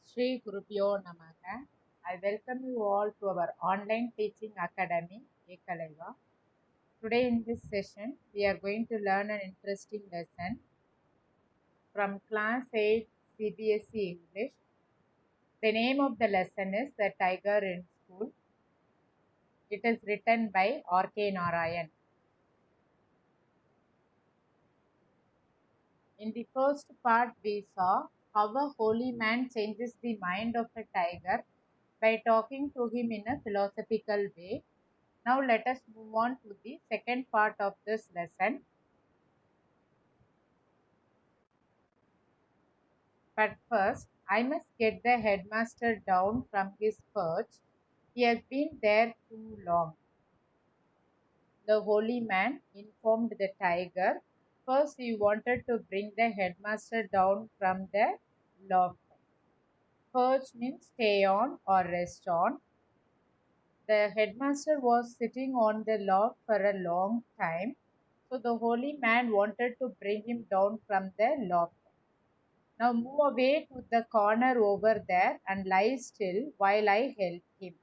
Shri Gurubhyo Namaha. I welcome you all to our online teaching academy, Ekalaiva. Today in this session, we are going to learn an interesting lesson from class 8 CBSE English. The name of the lesson is The Tiger in School. It is written by R.K. Narayan. In the first part, we saw how a holy man changes the mind of a tiger by talking to him in a philosophical way. Now let us move on to the second part of this lesson. But first, I must get the headmaster down from his perch. He has been there too long. The holy man informed the tiger. First, he wanted to bring the headmaster down from the loft. Perch means stay on or rest on. The headmaster was sitting on the loft for a long time, so the holy man wanted to bring him down from the loft. Now move away to the corner over there and lie still while I help him.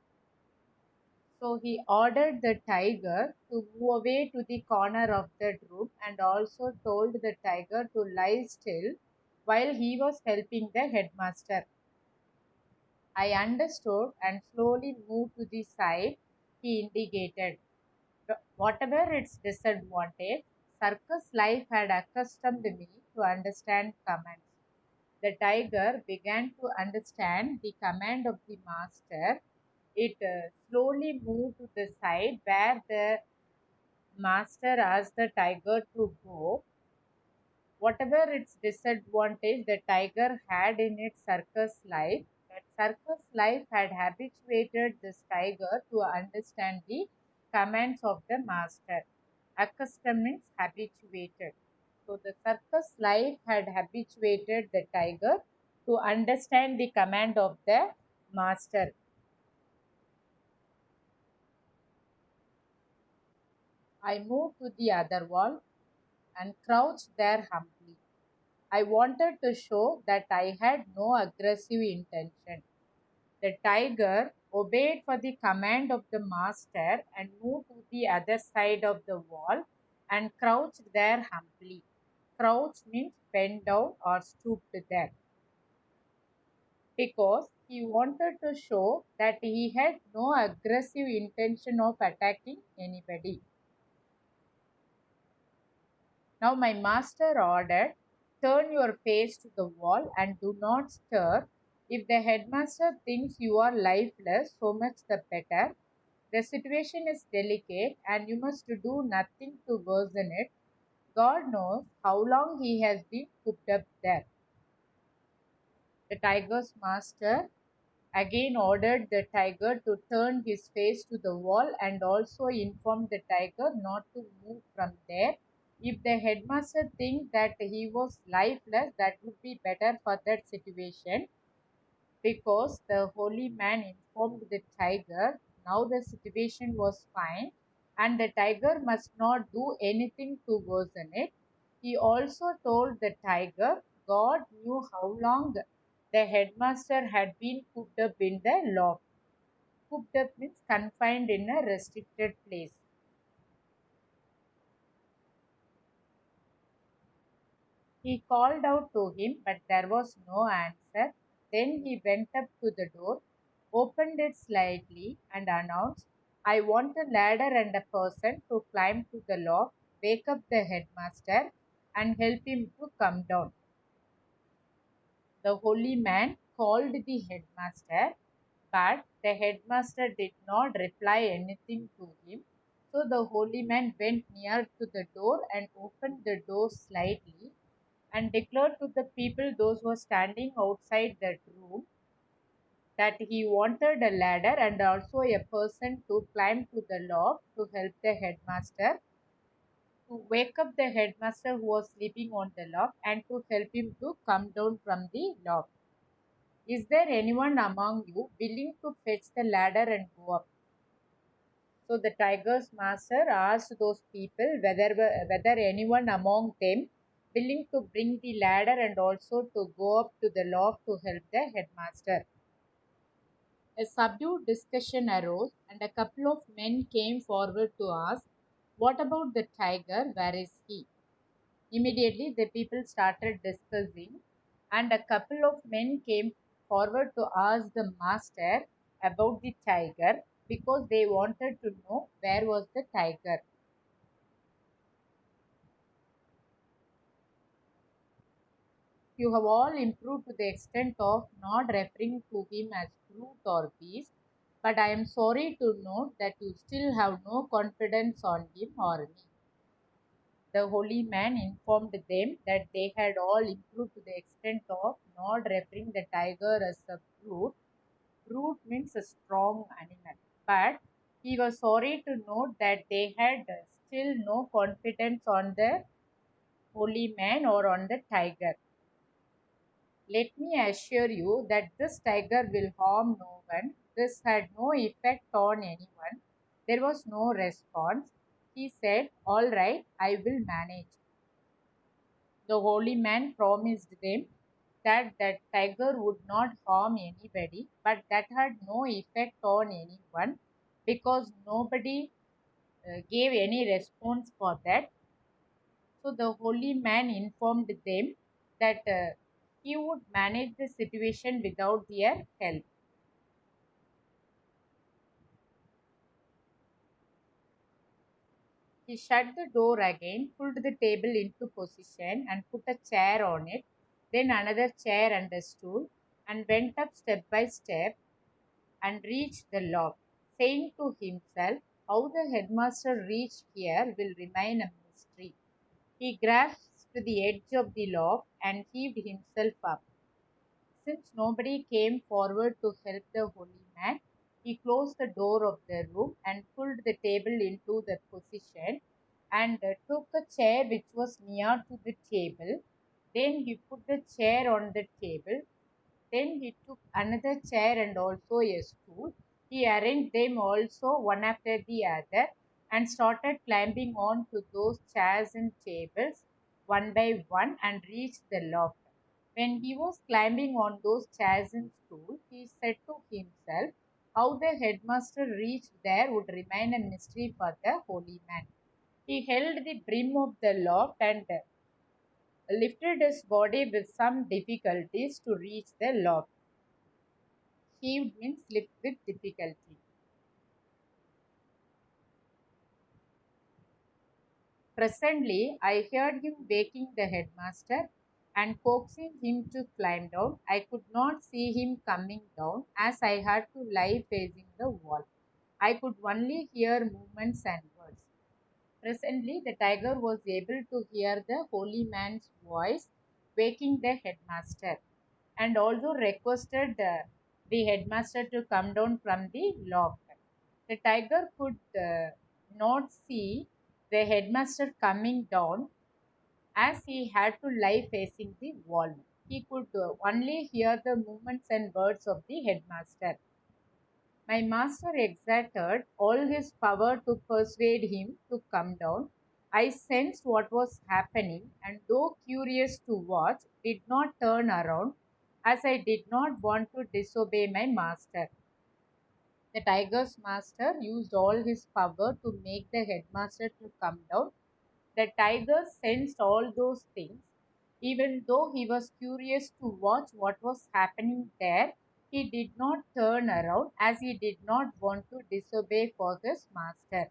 So he ordered the tiger to move away to the corner of the room and also told the tiger to lie still while he was helping the headmaster. I understood and slowly moved to the side he indicated. Whatever its disadvantage, circus life had accustomed me to understand commands. The tiger began to understand the command of the master. It slowly moved to the side where the master asked the tiger to go. Whatever its disadvantage the tiger had in its circus life, that circus life had habituated this tiger to understand the commands of the master. Accustomed means habituated. So the circus life had habituated the tiger to understand the command of the master. I moved to the other wall and crouched there humbly. I wanted to show that I had no aggressive intention. The tiger obeyed for the command of the master and moved to the other side of the wall and crouched there humbly. Crouch means bend down or stooped there, because he wanted to show that he had no aggressive intention of attacking anybody. Now my master ordered, turn your face to the wall and do not stir. If the headmaster thinks you are lifeless, so much the better. The situation is delicate and you must do nothing to worsen it. God knows how long he has been cooped up there. The tiger's master again ordered the tiger to turn his face to the wall and also informed the tiger not to move from there. If the headmaster thinks that he was lifeless, that would be better for that situation, because the holy man informed the tiger now the situation was fine and the tiger must not do anything to worsen it. He also told the tiger God knew how long the headmaster had been cooped up in the loft. Cooped up means confined in a restricted place. He called out to him, but there was no answer. Then he went up to the door, opened it slightly, and announced, I want a ladder and a person to climb to the loft, wake up the headmaster, and help him to come down. The holy man called the headmaster, but the headmaster did not reply anything to him. So the holy man went near to the door and opened the door slightly and declared to the people, those who were standing outside that room, that he wanted a ladder and also a person to climb to the loft to help the headmaster, to wake up the headmaster who was sleeping on the loft and to help him to come down from the loft. Is there anyone among you willing to fetch the ladder and go up? So the tiger's master asked those people whether anyone among them willing to bring the ladder and also to go up to the loft to help the headmaster. A subdued discussion arose, and a couple of men came forward to ask, "What about the tiger? Where is he?" Immediately, the people started discussing, and a couple of men came forward to ask the master about the tiger because they wanted to know where was the tiger. You have all improved to the extent of not referring to him as brute or beast, but I am sorry to note that you still have no confidence on him or me. The holy man informed them that they had all improved to the extent of not referring the tiger as a brute. Brute means a strong animal. But he was sorry to note that they had still no confidence on the holy man or on the tiger. Let me assure you that this tiger will harm no one. This had no effect on anyone. There was no response. He said, "All right, I will manage." The holy man promised them that the tiger would not harm anybody, but that had no effect on anyone because nobody gave any response for that. So the holy man informed them that he would manage the situation without their help. He shut the door again, pulled the table into position, and put a chair on it, then another chair and a stool, and went up step by step and reached the loft, saying to himself, "How the headmaster reached here will remain a mystery." He grasped the edge of the loft and heaved himself up. Since nobody came forward to help the holy man, he closed the door of the room and pulled the table into the position and took a chair which was near to the table. Then he put the chair on the table. Then he took another chair and also a stool. He arranged them also one after the other and started climbing on to those chairs and tables one by one and reached the loft. When he was climbing on those chairs and stools, he said to himself, "How the headmaster reached there would remain a mystery for the holy man." He held the brim of the loft and lifted his body with some difficulties to reach the loft. Heaved means lift with difficulty. Presently, I heard him waking the headmaster and coaxing him to climb down. I could not see him coming down as I had to lie facing the wall. I could only hear movements and words. Presently, the tiger was able to hear the holy man's voice waking the headmaster and also requested the headmaster to come down from the loft. The tiger could not see the headmaster coming down as he had to lie facing the wall. He could only hear the movements and words of the headmaster. My master exerted all his power to persuade him to come down. I sensed what was happening and, though curious to watch, did not turn around as I did not want to disobey my master. The tiger's master used all his power to make the headmaster to come down. The tiger sensed all those things. Even though he was curious to watch what was happening there, he did not turn around as he did not want to disobey for his master.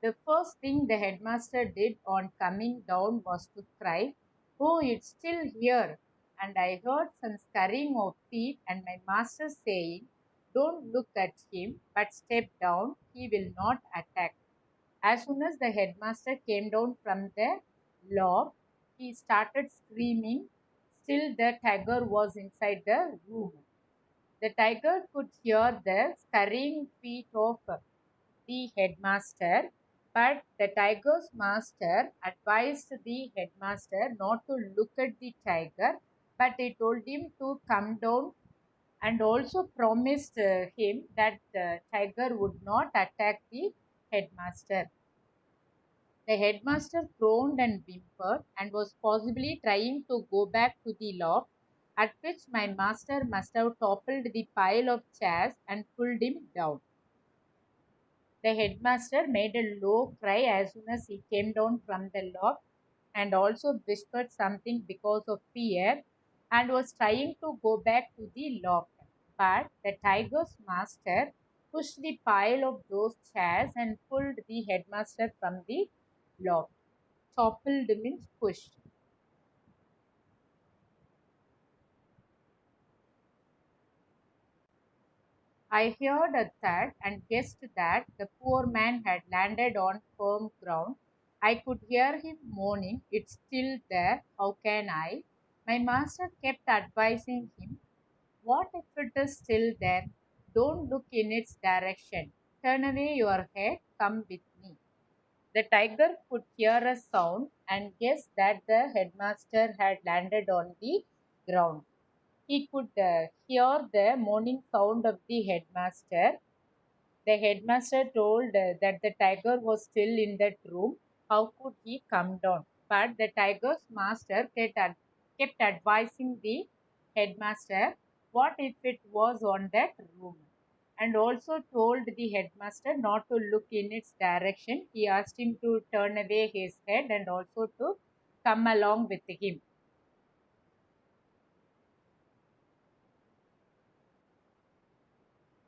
The first thing the headmaster did on coming down was to cry, "Oh, it's still here." And I heard some scurrying of feet and my master saying, "Don't look at him, but step down. He will not attack." As soon as the headmaster came down from the loft, he started screaming. Still, the tiger was inside the room. The tiger could hear the scurrying feet of the headmaster, but the tiger's master advised the headmaster not to look at the tiger, but he told him to come down and also promised him that the tiger would not attack the headmaster. The headmaster groaned and whimpered and was possibly trying to go back to the loft, at which my master must have toppled the pile of chairs and pulled him down. The headmaster made a low cry as soon as he came down from the loft and also whispered something because of fear and was trying to go back to the loft. But the tiger's master pushed the pile of those chairs and pulled the headmaster from the loft. Toppled means pushed. I heard a thud and guessed that the poor man had landed on firm ground. I could hear him moaning, "It's still there. How can I?" My master kept advising him, "What if it is still there? Don't look in its direction. Turn away your head. Come with me." The tiger could hear a sound and guessed that the headmaster had landed on the ground. He could hear the moaning sound of the headmaster. The headmaster told that the tiger was still in that room. How could he come down? But the tiger's master kept advising the headmaster, "What if it was on that room?" And also told the headmaster not to look in its direction. He asked him to turn away his head and also to come along with him.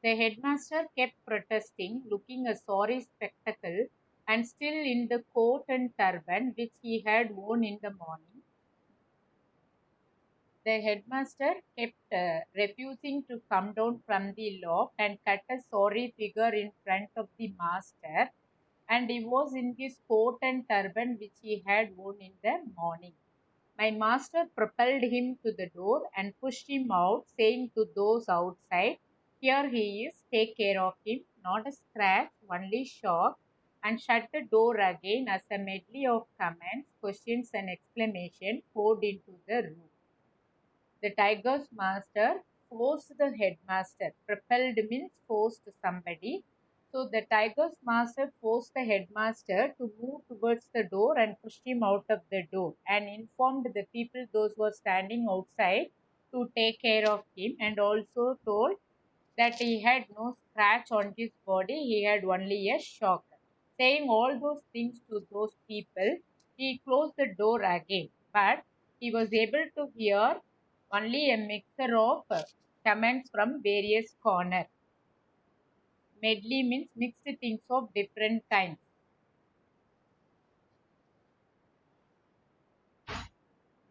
The headmaster kept protesting, looking a sorry spectacle, and still in the coat and turban which he had worn in the morning. The headmaster kept refusing to come down from the loft and cut a sorry figure in front of the master, and he was in his coat and turban which he had worn in the morning. My master propelled him to the door and pushed him out, saying to those outside, "Here he is, take care of him, not a scratch, only shock," and shut the door again as a medley of comments, questions, and exclamations poured into the room. The tiger's master forced the headmaster. Propelled means forced somebody. So the tiger's master forced the headmaster to move towards the door and pushed him out of the door and informed the people, those who were standing outside, to take care of him, and also told that he had no scratch on his body, he had only a shock. Saying all those things to those people, he closed the door again, but he was able to hear only a mixture of comments from various corners. Medley means mixed things of different kinds.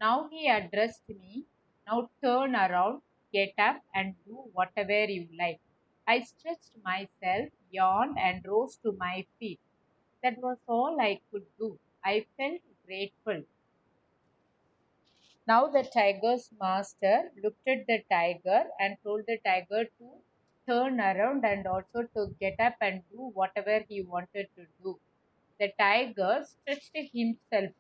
Now he addressed me, "Now turn around, get up, and do whatever you like." I stretched myself, yawned, and rose to my feet. That was all I could do. I felt grateful. Now the tiger's master looked at the tiger and told the tiger to turn around and also to get up and do whatever he wanted to do. The tiger stretched himself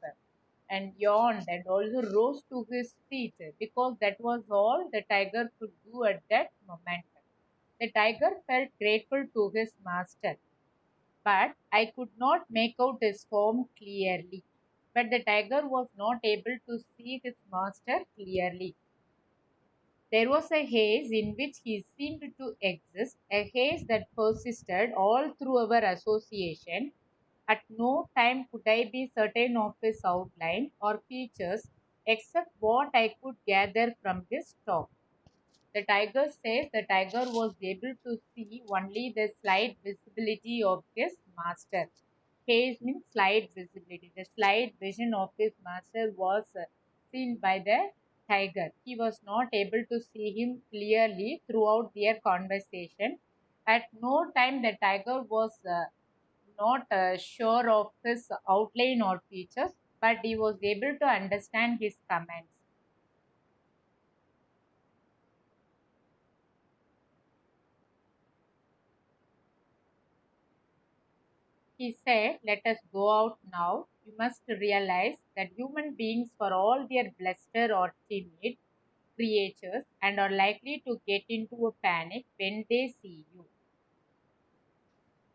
and yawned and also rose to his feet because that was all the tiger could do at that moment. The tiger felt grateful to his master, but I could not make out his form clearly. But the tiger was not able to see his master clearly. There was a haze in which he seemed to exist, a haze that persisted all through our association. At no time could I be certain of his outline or features except what I could gather from his talk. The tiger says the tiger was able to see only the slight visibility of his master. Haze means slight visibility. The slight vision of his master was seen by the tiger. He was not able to see him clearly throughout their conversation. At no time the tiger was not sure of his outline or features, but he was able to understand his comments. He said, "Let us go out now. You must realize that human beings, for all their bluster or timid creatures, and are likely to get into a panic when they see you."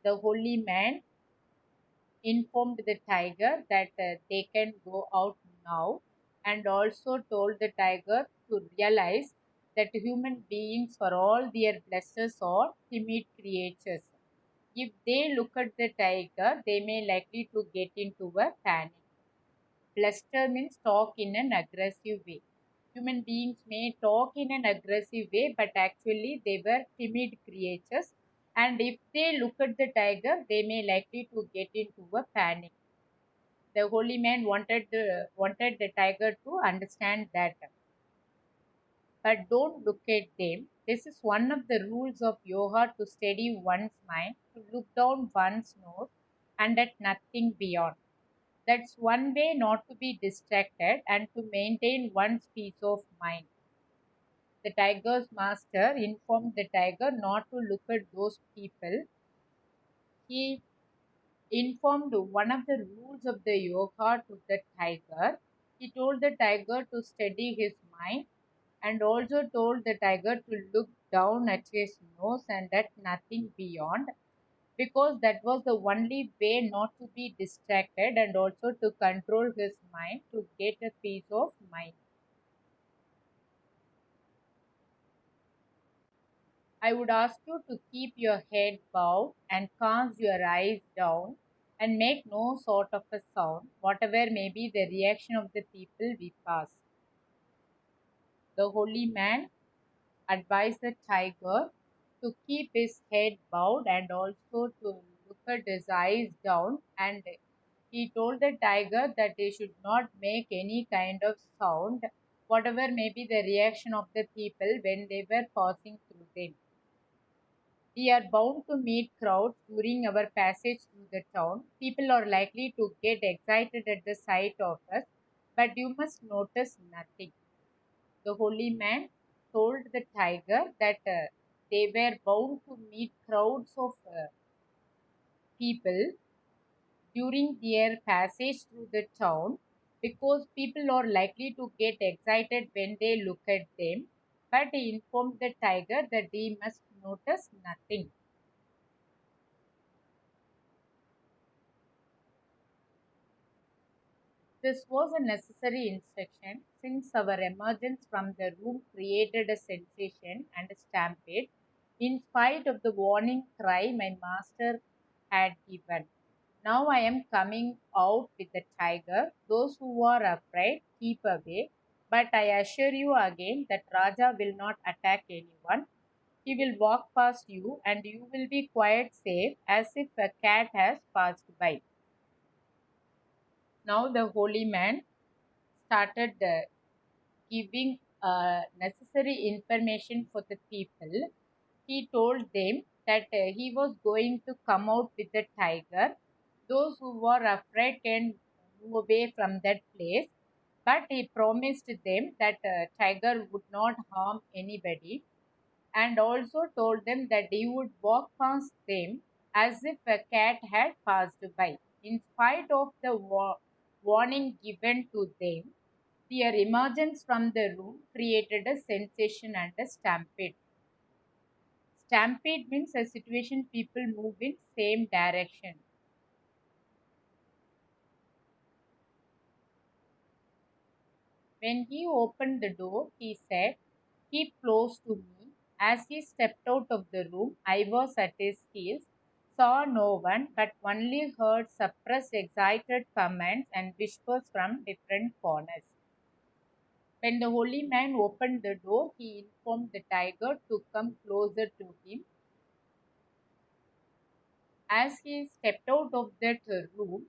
The holy man informed the tiger that they can go out now, and also told the tiger to realize that human beings, for all their blessings, are timid creatures. If they look at the tiger, they may likely to get into a panic. Bluster means talk in an aggressive way. Human beings may talk in an aggressive way, but actually they were timid creatures. And if they look at the tiger, they may likely to get into a panic. The holy man wanted the tiger to understand that. But don't look at them. This is one of the rules of yoga, to steady one's mind, to look down one's nose and at nothing beyond. That's one way not to be distracted and to maintain one's peace of mind. The tiger's master informed the tiger not to look at those people. He informed one of the rules of the yoga to the tiger. He told the tiger to steady his mind, and also told the tiger to look down at his nose and at nothing beyond, because that was the only way not to be distracted and also to control his mind, to get a peace of mind. I would ask you to keep your head bowed and cast your eyes down and make no sort of a sound, whatever may be the reaction of the people we pass. The holy man advised the tiger to keep his head bowed and also to look at his eyes down, and he told the tiger that he should not make any kind of sound, whatever may be the reaction of the people when they were passing through them. We are bound to meet crowds during our passage through the town. People are likely to get excited at the sight of us, but you must notice nothing. The holy man told the tiger that they were bound to meet crowds of people during their passage through the town, because people are likely to get excited when they look at them. But he informed the tiger that he must notice nothing. This was a necessary instruction, since our emergence from the room created a sensation and a stampede, in spite of the warning cry my master had given. Now I am coming out with the tiger. Those who are afraid, keep away. But I assure you again that Raja will not attack anyone. He will walk past you and you will be quite safe, as if a cat has passed by. Now the holy man started giving necessary information for the people. He told them that he was going to come out with the tiger. Those who were afraid can move away from that place. But he promised them that tiger would not harm anybody, and also told them that he would walk past them as if a cat had passed by. In spite of the warning given to them, their emergence from the room created a sensation and a stampede. Stampede means a situation people move in same direction. When he opened the door, he said, "Keep close to me." As he stepped out of the room, I was at his heels, saw no one, but only heard suppressed, excited comments and whispers from different corners. When the holy man opened the door, he informed the tiger to come closer to him. As he stepped out of that room,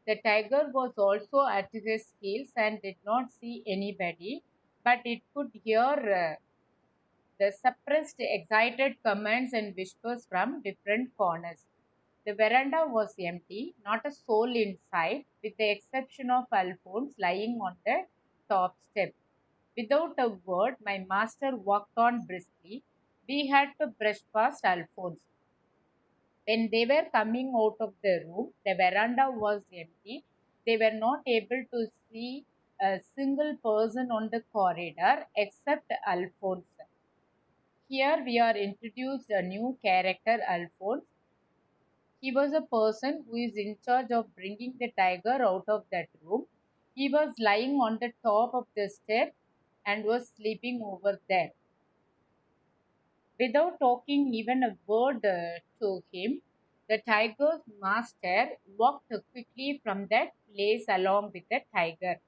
the tiger was also at his heels and did not see anybody, but it could hear the suppressed, excited comments and whispers from different corners. The veranda was empty, not a soul inside, with the exception of Alphonse lying on the top step. Without a word, my master walked on briskly. We had to brush past Alphonse. When they were coming out of the room, the veranda was empty. They were not able to see a single person on the corridor except Alphonse. Here we are introduced a new character, Alphonse. He was a person who is in charge of bringing the tiger out of that room. He was lying on the top of the step and was sleeping over there. Without talking even a word to him, the tiger's master walked quickly from that place along with the tiger.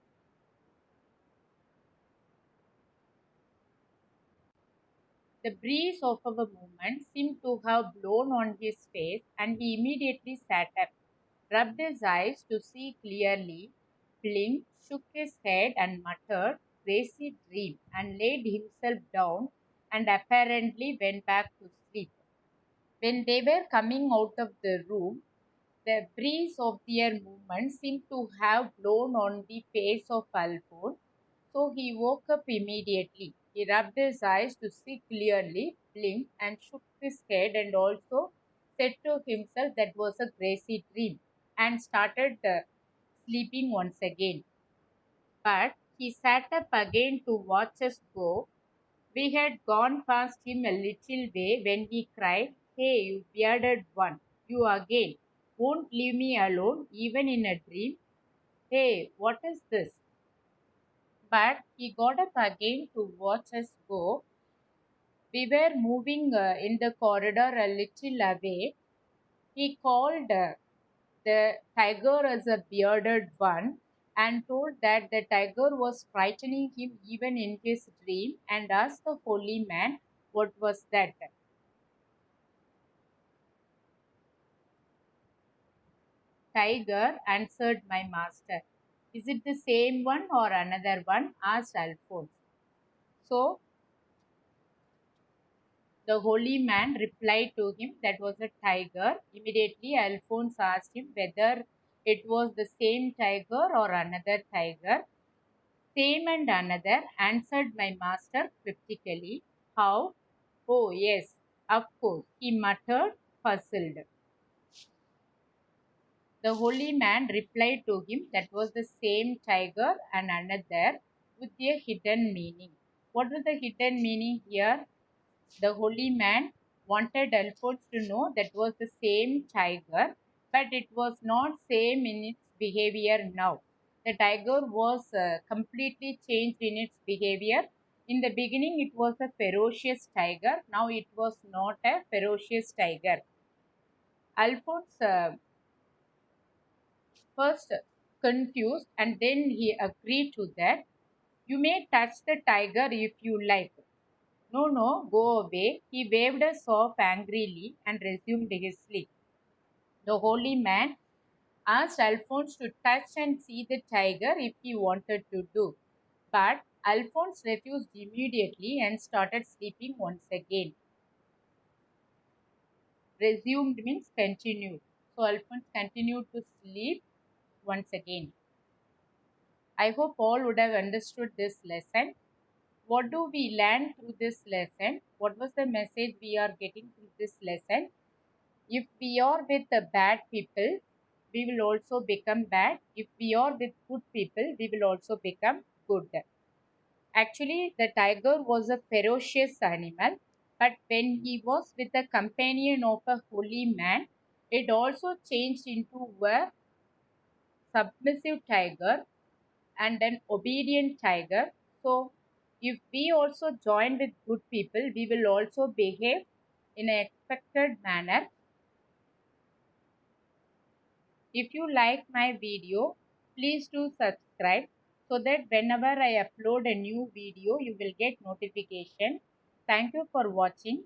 The breeze of our movement seemed to have blown on his face, and he immediately sat up, rubbed his eyes to see clearly, blinked, shook his head, and muttered, "Crazy dream," and laid himself down and apparently went back to sleep. When they were coming out of the room, the breeze of their movement seemed to have blown on the face of Alphonse, so he woke up immediately. He rubbed his eyes to see clearly, blinked, and shook his head, and also said to himself that was a crazy dream, and started sleeping once again. But he sat up again to watch us go. We had gone past him a little way when he cried, "Hey, you bearded one, you again. Won't leave me alone, even in a dream. Hey, what is this?" But he got up again to watch us go. We were moving in the corridor a little away. He called the tiger as a bearded one and told that the tiger was frightening him even in his dream, and asked the holy man what was that. "Tiger," answered my master. "Is it the same one or another one?" asked Alphonse. So the holy man replied to him that was a tiger. Immediately Alphonse asked him whether it was the same tiger or another tiger. "Same and another," answered my master cryptically. "How?" "Oh, yes, of course," he muttered, puzzled. The holy man replied to him that was the same tiger and another, with a hidden meaning. What was the hidden meaning here? The holy man wanted Alphonse to know that was the same tiger, but it was not same in its behavior now. The tiger was completely changed in its behavior. In the beginning, it was a ferocious tiger. Now it was not a ferocious tiger. Alphonse first confused, and then he agreed to that. "You may touch the tiger if you like." "No, no, go away." He waved us off angrily and resumed his sleep. The holy man asked Alphonse to touch and see the tiger if he wanted to do. But Alphonse refused immediately and started sleeping once again. Resumed means continued. So Alphonse continued to sleep once again. I hope all would have understood this lesson. What do we learn through this lesson? What was the message we are getting through this lesson? If we are with the bad people, we will also become bad. If we are with good people, we will also become good. Actually, the tiger was a ferocious animal, but when he was with the companion of a holy man, it also changed into a submissive tiger and an obedient tiger. So, if we also join with good people, we will also behave in an expected manner. If you like my video, please do subscribe so that whenever I upload a new video, you will get notification. Thank you for watching.